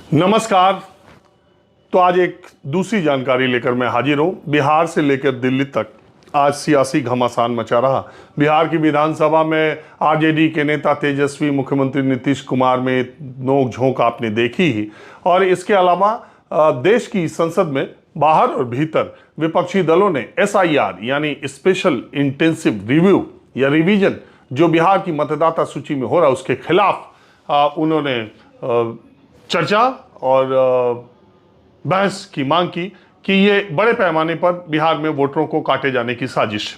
नमस्कार। तो आज एक दूसरी जानकारी लेकर मैं हाजिर हूं। बिहार से लेकर दिल्ली तक आज सियासी घमासान मचा रहा। बिहार की विधानसभा में आरजेडी के नेता तेजस्वी, मुख्यमंत्री नीतीश कुमार में नोक झोंक आपने देखी ही। और इसके अलावा देश की संसद में बाहर और भीतर विपक्षी दलों ने SIR यानी स्पेशल इंटेंसिव रिव्यू या रिवीजन जो बिहार की मतदाता सूची में हो रहा है उसके खिलाफ उन्होंने चर्चा और बहस की मांग की कि ये बड़े पैमाने पर बिहार में वोटरों को काटे जाने की साजिश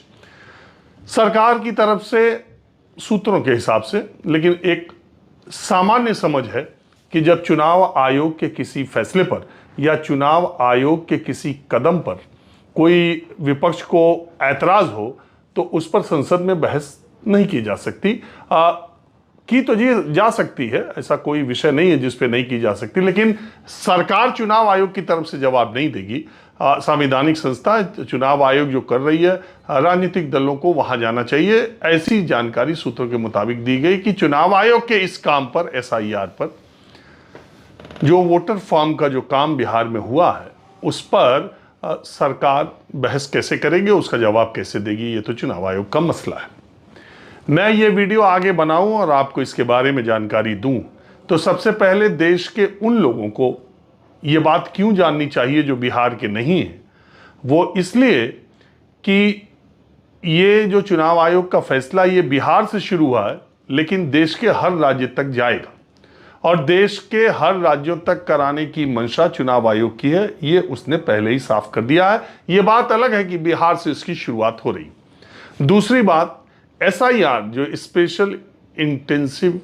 सरकार की तरफ से सूत्रों के हिसाब से। लेकिन एक सामान्य समझ है कि जब चुनाव आयोग के किसी फैसले पर या चुनाव आयोग के किसी कदम पर कोई विपक्ष को ऐतराज हो तो उस पर संसद में बहस नहीं की जा सकती। की तो जी जा सकती है, ऐसा कोई विषय नहीं है जिस पे नहीं की जा सकती, लेकिन सरकार चुनाव आयोग की तरफ से जवाब नहीं देगी। संवैधानिक संस्था चुनाव आयोग जो कर रही है, राजनीतिक दलों को वहां जाना चाहिए। ऐसी जानकारी सूत्रों के मुताबिक दी गई कि चुनाव आयोग के इस काम पर, SIR पर, जो वोटर फॉर्म का जो काम बिहार में हुआ है उस पर सरकार बहस कैसे करेगी, उसका जवाब कैसे देगी, ये तो चुनाव आयोग का मसला है। मैं ये वीडियो आगे बनाऊं और आपको इसके बारे में जानकारी दूं तो सबसे पहले देश के उन लोगों को ये बात क्यों जाननी चाहिए जो बिहार के नहीं हैं। वो इसलिए कि ये जो चुनाव आयोग का फैसला ये बिहार से शुरू हुआ है लेकिन देश के हर राज्य तक जाएगा और देश के हर राज्यों तक कराने की मंशा चुनाव आयोग की है, ये उसने पहले ही साफ कर दिया है। ये बात अलग है कि बिहार से इसकी शुरुआत हो रही। दूसरी बात, SIR जो स्पेशल इंटेंसिव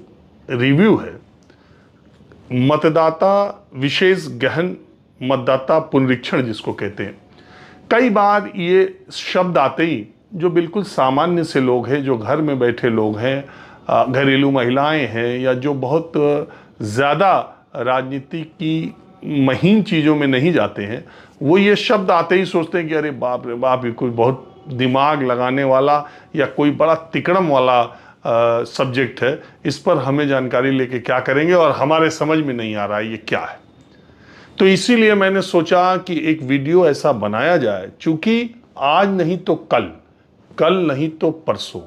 रिव्यू है, मतदाता विशेष गहन मतदाता पुनरीक्षण जिसको कहते हैं, कई बार ये शब्द आते ही जो बिल्कुल सामान्य से लोग हैं, जो घर में बैठे लोग हैं, घरेलू महिलाएं हैं या जो बहुत ज़्यादा राजनीति की महीन चीज़ों में नहीं जाते हैं, वो ये शब्द आते ही सोचते हैं कि अरे बाप रे बाप, ये कोई बहुत दिमाग लगाने वाला या कोई बड़ा तिकड़म वाला सब्जेक्ट है, इस पर हमें जानकारी लेके क्या करेंगे और हमारे समझ में नहीं आ रहा है ये क्या है। तो इसीलिए मैंने सोचा कि एक वीडियो ऐसा बनाया जाए, चूंकि आज नहीं तो कल, कल नहीं तो परसों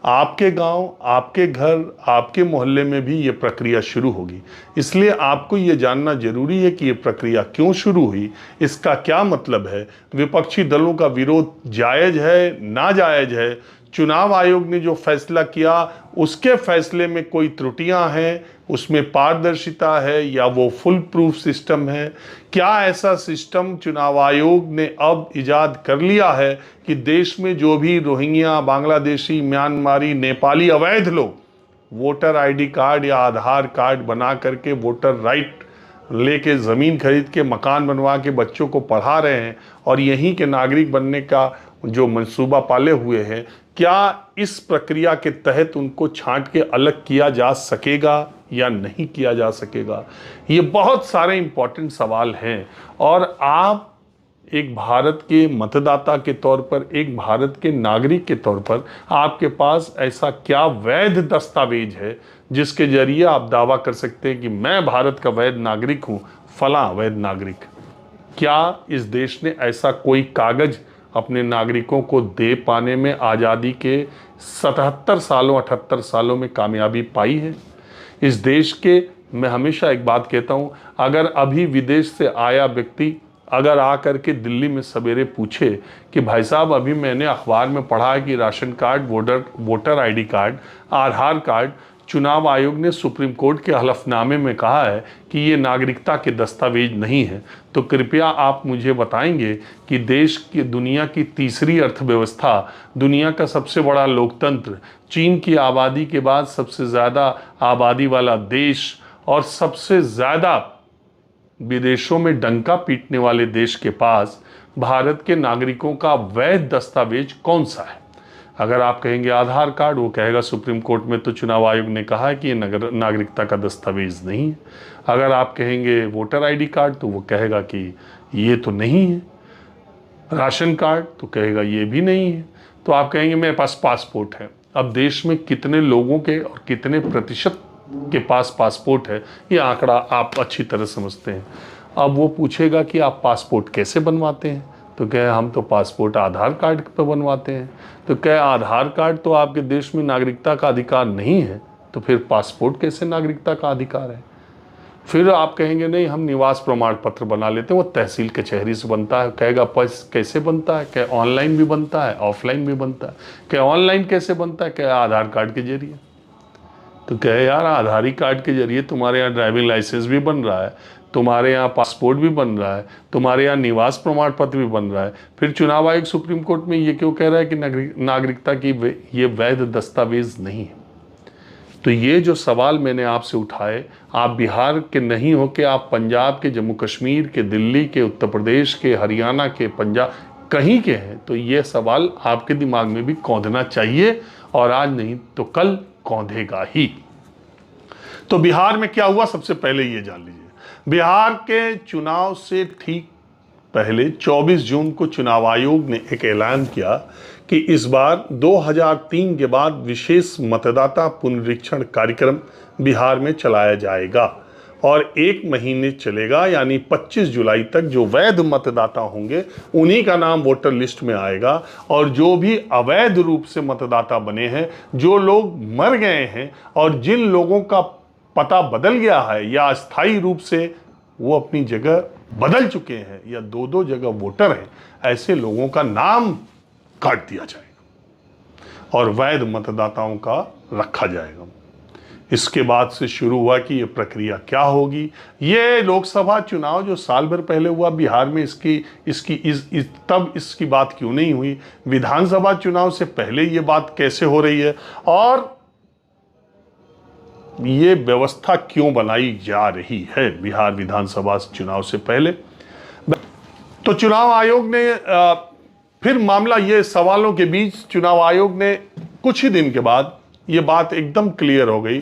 आपके गांव, आपके घर, आपके मोहल्ले में भी ये प्रक्रिया शुरू होगी। इसलिए आपको ये जानना जरूरी है कि ये प्रक्रिया क्यों शुरू हुई, इसका क्या मतलब है, विपक्षी दलों का विरोध जायज़ है, नाजायज़ है, चुनाव आयोग ने जो फैसला किया उसके फैसले में कोई त्रुटियां हैं, उसमें पारदर्शिता है या वो फुल प्रूफ सिस्टम है, क्या ऐसा सिस्टम चुनाव आयोग ने अब इजाद कर लिया है कि देश में जो भी रोहिंग्या, बांग्लादेशी, म्यांमारी, नेपाली अवैध लोग वोटर ID कार्ड या आधार कार्ड बना करके वोटर राइट लेके ज़मीन खरीद के मकान बनवा के बच्चों को पढ़ा रहे हैं और यहीं के नागरिक बनने का जो मंसूबा पाले हुए हैं, क्या इस प्रक्रिया के तहत उनको छांट के अलग किया जा सकेगा या नहीं किया जा सकेगा। ये बहुत सारे इंपॉर्टेंट सवाल हैं और आप एक भारत के मतदाता के तौर पर, एक भारत के नागरिक के तौर पर आपके पास ऐसा क्या वैध दस्तावेज है जिसके जरिए आप दावा कर सकते हैं कि मैं भारत का वैध नागरिक हूं, फलां वैध नागरिक। क्या इस देश ने ऐसा कोई कागज अपने नागरिकों को दे पाने में आज़ादी के 77 सालों, 78 सालों में कामयाबी पाई है? इस देश के, मैं हमेशा एक बात कहता हूं, अगर अभी विदेश से आया व्यक्ति अगर आ करके दिल्ली में सवेरे पूछे कि भाई साहब अभी मैंने अखबार में पढ़ा है कि ration card, voter ID card, Aadhaar card, चुनाव आयोग ने सुप्रीम कोर्ट के हलफनामे में कहा है कि ये नागरिकता के दस्तावेज नहीं है, तो कृपया आप मुझे बताएंगे कि देश की, दुनिया की तीसरी अर्थव्यवस्था, दुनिया का सबसे बड़ा लोकतंत्र, चीन की आबादी के बाद सबसे ज़्यादा आबादी वाला देश और सबसे ज़्यादा विदेशों में डंका पीटने वाले देश के पास भारत के नागरिकों का वैध दस्तावेज कौन सा है? अगर आप कहेंगे आधार कार्ड, वो कहेगा सुप्रीम कोर्ट में तो चुनाव आयोग ने कहा है कि ये नागरिकता का दस्तावेज नहीं है। अगर आप कहेंगे वोटर ID कार्ड तो वो कहेगा कि ये तो नहीं है। राशन कार्ड तो कहेगा ये भी नहीं है। तो आप कहेंगे मेरे पास पासपोर्ट है। अब देश में कितने लोगों के और कितने प्रतिशत के पास पासपोर्ट है, ये आंकड़ा आप अच्छी तरह समझते हैं। अब वो पूछेगा कि आप पासपोर्ट कैसे बनवाते हैं, तो कहे हम तो पासपोर्ट आधार कार्ड पर बनवाते हैं। तो कहे आधार कार्ड तो आपके देश में नागरिकता का अधिकार नहीं है, तो फिर पासपोर्ट कैसे नागरिकता का अधिकार है। फिर आप कहेंगे नहीं हम निवास प्रमाण पत्र बना लेते हैं, वो तहसील कचहरी से बनता है। कहेगा पैस कैसे बनता है, कहे ऑनलाइन भी बनता है ऑफलाइन भी बनता है। कहे ऑनलाइन कैसे बनता है, कहे आधार कार्ड के जरिए। तो कहे यार आधार कार्ड के जरिए तुम्हारे यहाँ ड्राइविंग लाइसेंस भी बन रहा है, तुम्हारे यहाँ पासपोर्ट भी बन रहा है, तुम्हारे यहाँ निवास प्रमाण पत्र भी बन रहा है, फिर चुनाव आयोग सुप्रीम कोर्ट में ये क्यों कह रहा है कि नागरिकता की ये वैध दस्तावेज नहीं है। तो ये जो सवाल मैंने आपसे उठाए, आप बिहार के नहीं हो के आप पंजाब के, जम्मू कश्मीर के, दिल्ली के, उत्तर प्रदेश के, हरियाणा के, पंजाब कहीं के हैं, तो ये सवाल आपके दिमाग में भी कौंधना चाहिए, और आज नहीं तो कल कौंधेगा ही। तो बिहार में क्या हुआ, सबसे पहले ये जान लीजिए। बिहार के चुनाव से ठीक पहले 24 जून को चुनाव आयोग ने एक ऐलान किया कि इस बार 2003 के बाद विशेष मतदाता पुनरीक्षण कार्यक्रम बिहार में चलाया जाएगा और 1 महीने चलेगा, यानी 25 जुलाई तक जो वैध मतदाता होंगे उन्हीं का नाम वोटर लिस्ट में आएगा, और जो भी अवैध रूप से मतदाता बने हैं, जो लोग मर गए हैं और जिन लोगों का पता बदल गया है या अस्थायी रूप से वो अपनी जगह बदल चुके हैं या 2-2 जगह वोटर हैं, ऐसे लोगों का नाम काट दिया जाएगा और वैध मतदाताओं का रखा जाएगा। इसके बाद से शुरू हुआ कि ये प्रक्रिया क्या होगी। ये लोकसभा चुनाव जो साल भर पहले हुआ बिहार में, तब इसकी बात क्यों नहीं हुई। विधानसभा चुनाव से पहले ये बात कैसे हो रही है और ये व्यवस्था क्यों बनाई जा रही है बिहार विधानसभा चुनाव से पहले। तो चुनाव आयोग ने फिर मामला, ये सवालों के बीच चुनाव आयोग ने कुछ ही दिन के बाद ये बात एकदम क्लियर हो गई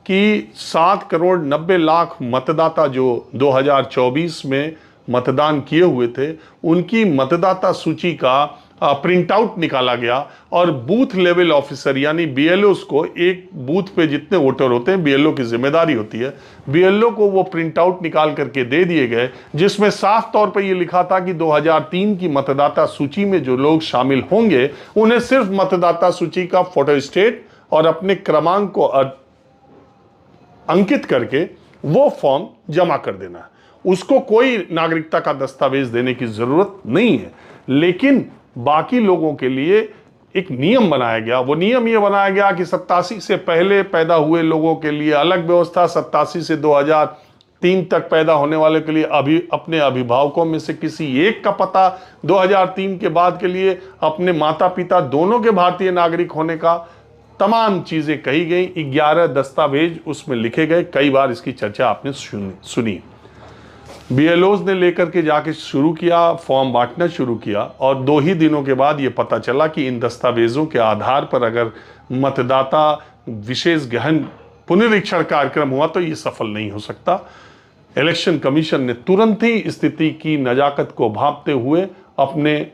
कि 7,90,00,000 मतदाता जो 2024 में मतदान किए हुए थे, उनकी मतदाता सूची का प्रिंट आउट निकाला गया और बूथ लेवल ऑफिसर यानी बीएलओस को, एक बूथ पे जितने वोटर होते हैं बीएलओ की जिम्मेदारी होती है, बीएलओ को वो प्रिंट आउट निकाल करके दे दिए गए, जिसमें साफ तौर पे ये लिखा था कि 2003 की मतदाता सूची में जो लोग शामिल होंगे उन्हें सिर्फ मतदाता सूची का फोटोस्टेट और अपने क्रमांक को अंकित करके वो फॉर्म जमा कर देना है। उसको कोई नागरिकता का दस्तावेज देने की जरूरत नहीं है। लेकिन बाकी लोगों के लिए एक नियम बनाया गया। वो नियम ये बनाया गया कि 87 से पहले पैदा हुए लोगों के लिए अलग व्यवस्था, 87 से 2003 तक पैदा होने वाले के लिए अपने अभिभावकों में से किसी एक का पता, 2003 के बाद के लिए अपने माता पिता दोनों के भारतीय नागरिक होने का, तमाम चीजें कही गई। 11 दस्तावेज उसमें लिखे गए। कई बार इसकी चर्चा आपने सुनी। बीएलओज ने लेकर के जाके शुरू किया, फॉर्म बांटना शुरू किया, और 2 ही दिनों के बाद ये पता चला कि इन दस्तावेजों के आधार पर अगर मतदाता विशेष गहन पुनरीक्षण कार्यक्रम हुआ तो ये सफल नहीं हो सकता। इलेक्शन कमीशन ने तुरंत ही स्थिति की नजाकत को भांपते हुए अपने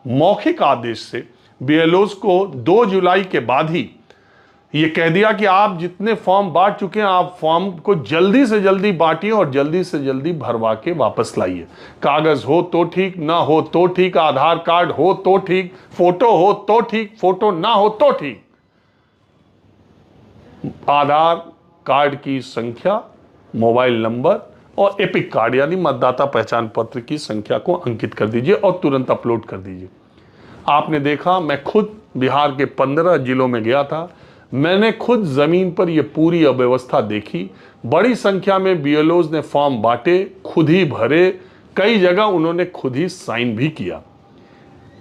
मौखिक आदेश से बीएलओज को 2 जुलाई के बाद ही ये कह दिया कि आप जितने फॉर्म बांट चुके हैं, आप फॉर्म को जल्दी से जल्दी बांटिए और जल्दी से जल्दी भरवा के वापस लाइए। कागज हो तो ठीक, ना हो तो ठीक, आधार कार्ड हो तो ठीक, फोटो हो तो ठीक, फोटो ना हो तो ठीक। आधार कार्ड की संख्या, मोबाइल नंबर और एपिक कार्ड यानी मतदाता पहचान पत्र की संख्या को अंकित कर दीजिए और तुरंत अपलोड कर दीजिए। आपने देखा, मैं खुद बिहार के 15 जिलों में गया था, मैंने खुद जमीन पर यह पूरी अव्यवस्था देखी। बड़ी संख्या में बीएलओज ने फॉर्म बांटे, खुद ही भरे, कई जगह उन्होंने खुद ही साइन भी किया।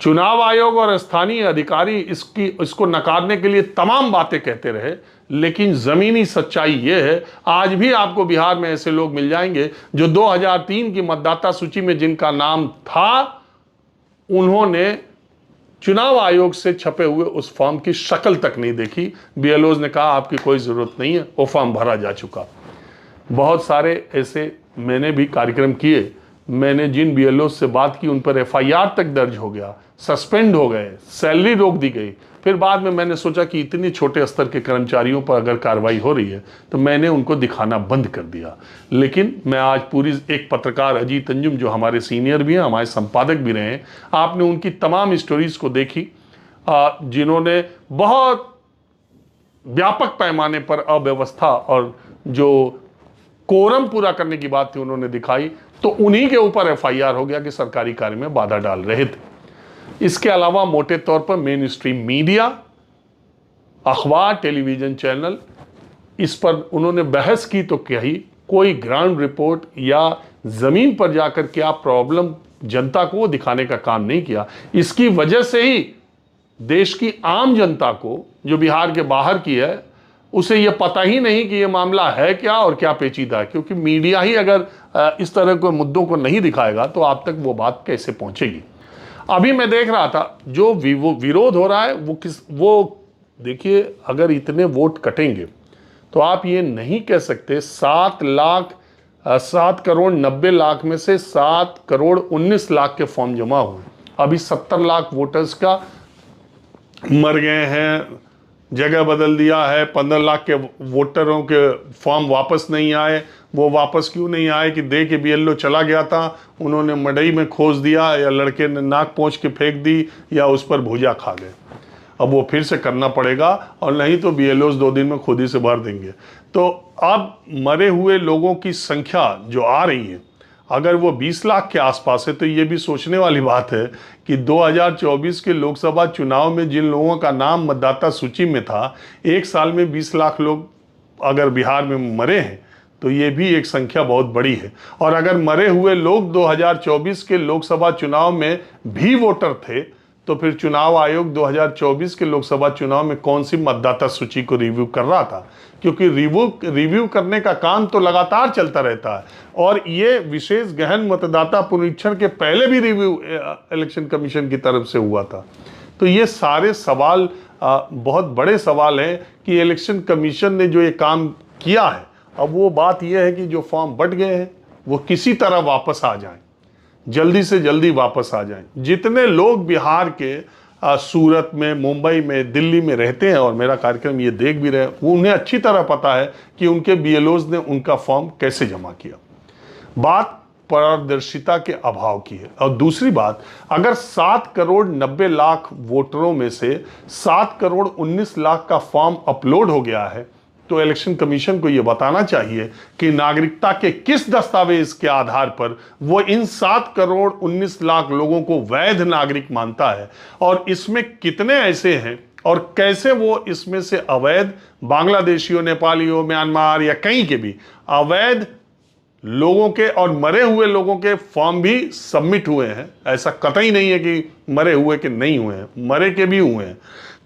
चुनाव आयोग और स्थानीय अधिकारी इसको नकारने के लिए तमाम बातें कहते रहे, लेकिन जमीनी सच्चाई यह है, आज भी आपको बिहार में ऐसे लोग मिल जाएंगे जो 2003 की मतदाता सूची में जिनका नाम था, उन्होंने चुनाव आयोग से छपे हुए उस फॉर्म की शक्ल तक नहीं देखी। बीएलओज ने कहा आपकी कोई जरूरत नहीं है, वो फॉर्म भरा जा चुका। बहुत सारे ऐसे मैंने भी कार्यक्रम किए मैंने जिन बीएलओ से बात की उन पर एफआईआर तक दर्ज हो गया, सस्पेंड हो गए, सैलरी रोक दी गई। फिर बाद में मैंने सोचा कि इतने छोटे स्तर के कर्मचारियों पर अगर कार्रवाई हो रही है तो मैंने उनको दिखाना बंद कर दिया। लेकिन मैं आज पूरी, एक पत्रकार अजीत अंजुम जो हमारे सीनियर भी हैं, हमारे संपादक भी रहे हैं, आपने उनकी तमाम स्टोरीज को देखी जिन्होंने बहुत व्यापक पैमाने पर अव्यवस्था और जो कोरम पूरा करने की बात थी उन्होंने दिखाई, तो उन्हीं के ऊपर एफआईआर हो गया कि सरकारी कार्य में बाधा डाल रहे थे। इसके अलावा मोटे तौर पर मेन स्ट्रीम मीडिया, अखबार, टेलीविजन चैनल, इस पर उन्होंने बहस की तो कही, कोई ग्राउंड रिपोर्ट या जमीन पर जाकर क्या प्रॉब्लम जनता को दिखाने का काम नहीं किया। इसकी वजह से ही देश की आम जनता को, जो बिहार के बाहर की है, उसे यह पता ही नहीं कि यह मामला है क्या और क्या पेचीदा है, क्योंकि मीडिया ही अगर इस तरह के मुद्दों को नहीं दिखाएगा तो आप तक वो बात कैसे पहुंचेगी। अभी मैं देख रहा था जो विरोध हो रहा है वो देखिए, अगर इतने वोट कटेंगे तो आप ये नहीं कह सकते 7 करोड़ 90 लाख में से 7 करोड़ 19 लाख के फॉर्म जमा हुए, अभी 70 लाख वोटर्स का मर गए हैं, जगह बदल दिया है, 15 लाख के वोटरों के फॉर्म वापस नहीं आए। वो वापस क्यों नहीं आए कि दे के बीएलओ चला गया था, उन्होंने मड़ई में खोस दिया, या लड़के ने नाक पोंछ के फेंक दी, या उस पर भुजा खा गए। अब वो फिर से करना पड़ेगा, और नहीं तो बीएलओस 2 दिन में खुद ही से भर देंगे। तो अब मरे हुए लोगों की संख्या जो आ रही है, अगर वो 20 लाख के आसपास है, तो ये भी सोचने वाली बात है कि 2024 के लोकसभा चुनाव में जिन लोगों का नाम मतदाता सूची में था, एक साल में 20 लाख लोग अगर बिहार में मरे हैं तो ये भी एक संख्या बहुत बड़ी है। और अगर मरे हुए लोग 2024 के लोकसभा चुनाव में भी वोटर थे, तो फिर चुनाव आयोग 2024 के लोकसभा चुनाव में कौन सी मतदाता सूची को रिव्यू कर रहा था, क्योंकि रिव्यू करने का काम तो लगातार चलता रहता है। और ये विशेष गहन मतदाता पुनरीक्षण के पहले भी रिव्यू इलेक्शन कमीशन की तरफ से हुआ था। तो ये सारे सवाल बहुत बड़े सवाल हैं कि इलेक्शन कमीशन ने जो ये काम किया है, अब वो बात यह है कि जो फॉर्म बट गए हैं वो किसी तरह वापस आ जाएं, जल्दी से जल्दी वापस आ जाएं। जितने लोग बिहार के सूरत में, मुंबई में, दिल्ली में रहते हैं और मेरा कार्यक्रम ये देख भी रहे हैं, वो उन्हें अच्छी तरह पता है कि उनके बीएलओज ने उनका फॉर्म कैसे जमा किया। बात पारदर्शिता के अभाव की है। और दूसरी बात, अगर 7 करोड़ 90 लाख वोटरों में से 7 करोड़ 19 लाख का फॉर्म अपलोड हो गया है, तो इलेक्शन कमीशन को यह बताना चाहिए कि नागरिकता के किस दस्तावेज के आधार पर वो इन 7 करोड़ 19 लाख लोगों को वैध नागरिक मानता है, और इसमें कितने ऐसे हैं और कैसे वो इसमें से अवैध बांग्लादेशियों, नेपालियों, म्यांमार या कहीं के भी अवैध लोगों के और मरे हुए लोगों के फॉर्म भी सबमिट हुए हैं। ऐसा कतई नहीं है कि मरे हुए के नहीं हुए हैं, मरे के भी हुए हैं।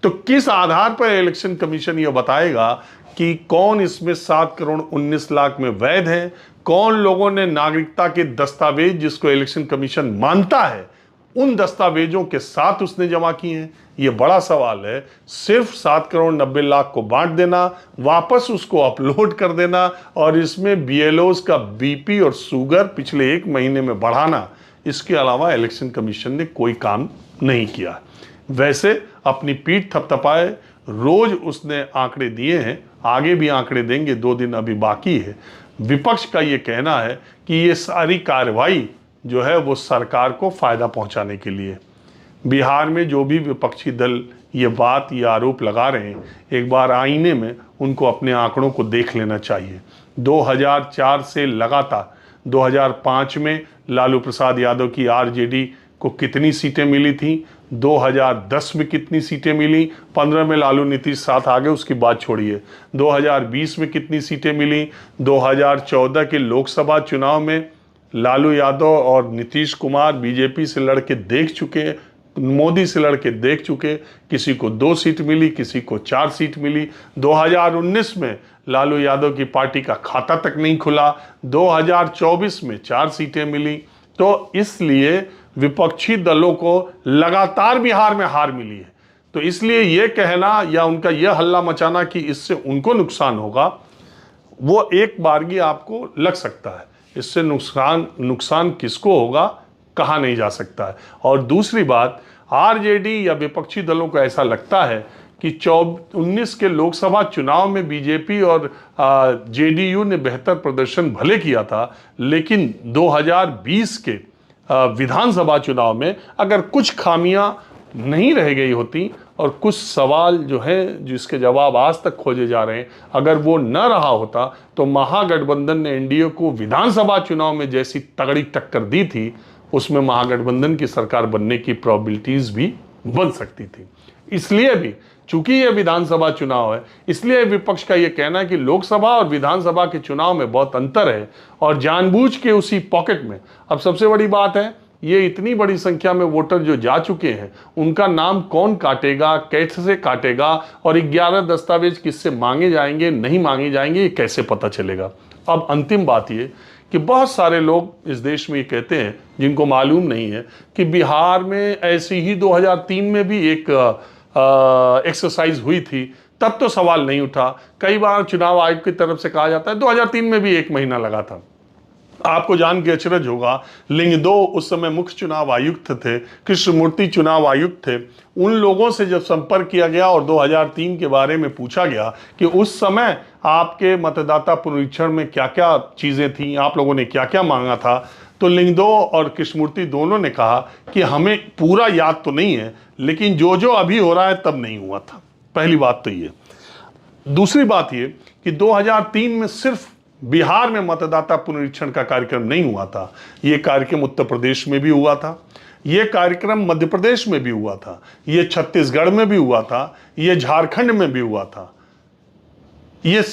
तो किस आधार पर इलेक्शन कमीशन यह बताएगा कि कौन इसमें 7 करोड़ 19 लाख में वैध है, कौन लोगों ने नागरिकता के दस्तावेज जिसको इलेक्शन कमीशन मानता है उन दस्तावेजों के साथ उसने जमा किए हैं? यह बड़ा सवाल है। सिर्फ 7 करोड़ 90 लाख को बांट देना, वापस उसको अपलोड कर देना और इसमें बीएलओज का बीपी और शुगर पिछले 1 महीने में बढ़ाना, इसके अलावा इलेक्शन कमीशन ने कोई काम नहीं किया। वैसे अपनी पीठ थपथपाए, रोज उसने आंकड़े दिए हैं, आगे भी आंकड़े देंगे, 2 दिन अभी बाकी है। विपक्ष का ये कहना है कि ये सारी कार्रवाई जो है वो सरकार को फायदा पहुंचाने के लिए। बिहार में जो भी विपक्षी दल ये बात, ये आरोप लगा रहे हैं, एक बार आईने में उनको अपने आंकड़ों को देख लेना चाहिए। 2004 से लगातार 2005 में लालू प्रसाद यादव की आरजेडी को कितनी सीटें मिली थी, 2010 में कितनी सीटें मिली, 15 में लालू नीतीश साथ आ गए, उसकी बात छोड़िए। 2020 में कितनी सीटें मिली, 2014 के लोकसभा चुनाव में लालू यादव और नीतीश कुमार बीजेपी से लड़के देख चुके, मोदी से लड़के देख चुके, किसी को 2 सीट मिली, किसी को 4 सीट मिली। 2019 में लालू यादव की पार्टी का खाता तक नहीं खुला, 2024 में 4 सीटें मिली। तो इसलिए विपक्षी दलों को लगातार बिहार में हार मिली है। तो इसलिए यह कहना या उनका यह हल्ला मचाना कि इससे उनको नुकसान होगा, वो एक बारगी आपको लग सकता है। इससे नुकसान किसको होगा कहा नहीं जा सकता है। और दूसरी बात, आरजेडी या विपक्षी दलों को ऐसा लगता है कि 19 के लोकसभा चुनाव में बीजेपी और जेडीयू ने बेहतर प्रदर्शन भले किया था, लेकिन 2020 के विधानसभा चुनाव में अगर कुछ खामियां नहीं रह गई होती और कुछ सवाल जो है जिसके जवाब आज तक खोजे जा रहे हैं, अगर वो न रहा होता तो महागठबंधन ने एनडीए को विधानसभा चुनाव में जैसी तगड़ी टक्कर दी थी, उसमें महागठबंधन की सरकार बनने की प्रोबेबिलिटीज भी बन सकती थी। इसलिए भी चूंकि ये विधानसभा चुनाव है, इसलिए विपक्ष का ये कहना है कि लोकसभा और विधानसभा के चुनाव में बहुत अंतर है और जानबूझ के उसी पॉकेट में। अब सबसे बड़ी बात है, ये इतनी बड़ी संख्या में वोटर जो जा चुके हैं, उनका नाम कौन काटेगा, कैसे काटेगा, और 11 दस्तावेज किससे मांगे जाएंगे, नहीं मांगे जाएंगे, ये कैसे पता चलेगा। अब अंतिम बात ये कि बहुत सारे लोग इस देश में ये कहते हैं, जिनको मालूम नहीं है कि बिहार में ऐसी ही 2003 में भी एक एक्सरसाइज हुई थी, तब तो सवाल नहीं उठा। कई बार चुनाव आयोग की तरफ से कहा जाता है 2003 में भी 1 महीना लगा था। आपको जान के अचरज होगा, लिंगदो उस समय मुख्य चुनाव आयुक्त थे, कृष्णमूर्ति चुनाव आयुक्त थे। उन लोगों से जब संपर्क किया गया और 2003 के बारे में पूछा गया कि उस समय आपके मतदाता पुनरीक्षण में क्या क्या चीजें थी, आप लोगों ने क्या क्या मांगा था, तो लिंगदो और कृष्णमूर्ति दोनों ने कहा कि हमें पूरा याद तो नहीं है, लेकिन जो जो अभी हो रहा है तब नहीं हुआ था। पहली बात तो ये। दूसरी बात ये कि 2003 में सिर्फ बिहार में मतदाता पुनरीक्षण का कार्यक्रम नहीं हुआ था, ये कार्यक्रम उत्तर प्रदेश में भी हुआ था, ये कार्यक्रम मध्य प्रदेश में भी हुआ था, ये छत्तीसगढ़ में भी हुआ था, ये झारखंड में भी हुआ था, ये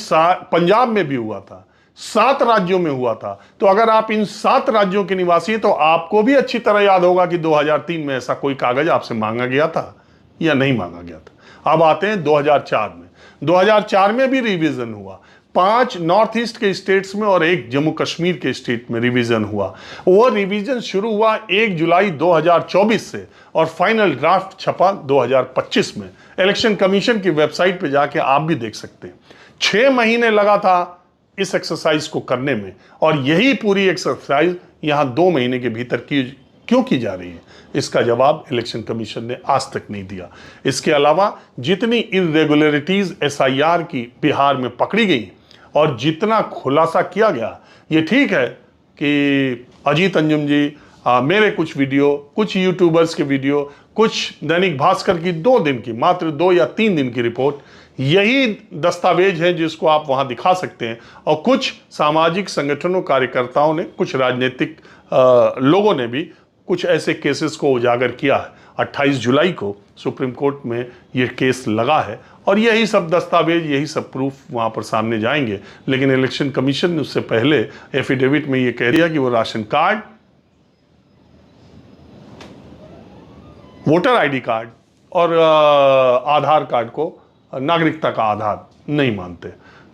पंजाब में भी हुआ था, 7 राज्यों में हुआ था। तो अगर आप इन 7 राज्यों के निवासी हैं तो आपको भी अच्छी तरह याद होगा कि 2003 में ऐसा कोई कागज आपसे मांगा गया था या नहीं मांगा गया था। अब आते हैं 2004 में। 2004 में भी रिवीजन हुआ, 5 नॉर्थ ईस्ट के स्टेट्स में और 1 जम्मू कश्मीर के स्टेट में रिवीजन हुआ। वो रिवीजन शुरू हुआ 1 जुलाई 2024 से और फाइनल ड्राफ्ट छपा 2025 में। इलेक्शन कमीशन की वेबसाइट पे जाके आप भी देख सकते हैं। 6 महीने लगा था इस एक्सरसाइज को करने में, और यही पूरी एक्सरसाइज यहां 2 महीने के भीतर क्यों की जा रही है, इसका जवाब इलेक्शन कमीशन ने आज तक नहीं दिया। इसके अलावा जितनी इरेगुलरिटीज एसआईआर की बिहार में पकड़ी गई और जितना खुलासा किया गया, ये ठीक है कि अजीत अंजुम जी, मेरे कुछ वीडियो, कुछ यूट्यूबर्स के वीडियो, कुछ दैनिक भास्कर की 2 दिन की, मात्र 2 या 3 दिन की रिपोर्ट, यही दस्तावेज है जिसको आप वहां दिखा सकते हैं। और कुछ सामाजिक संगठनों, कार्यकर्ताओं ने, कुछ राजनीतिक लोगों ने भी कुछ ऐसे केसेस को उजागर किया है। 28 जुलाई को सुप्रीम कोर्ट में यह केस लगा है और यही सब दस्तावेज, यही सब प्रूफ वहां पर सामने जाएंगे। लेकिन इलेक्शन कमीशन ने उससे पहले एफिडेविट में यह कह दिया कि वो ration card, voter ID card और आधार कार्ड को नागरिकता का आधार नहीं मानते।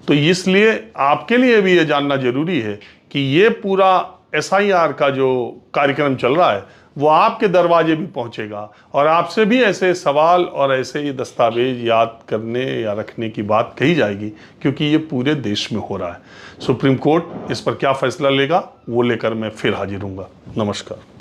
तो इसलिए आपके लिए भी ये जानना जरूरी है कि ये पूरा एसआईआर का जो कार्यक्रम चल रहा है वो आपके दरवाजे भी पहुंचेगा और आपसे भी ऐसे सवाल और ऐसे ये दस्तावेज याद करने या रखने की बात कही जाएगी, क्योंकि ये पूरे देश में हो रहा है। सुप्रीम कोर्ट इस पर क्या फैसला लेगा वो लेकर मैं फिर हाजिर हूँगा। नमस्कार।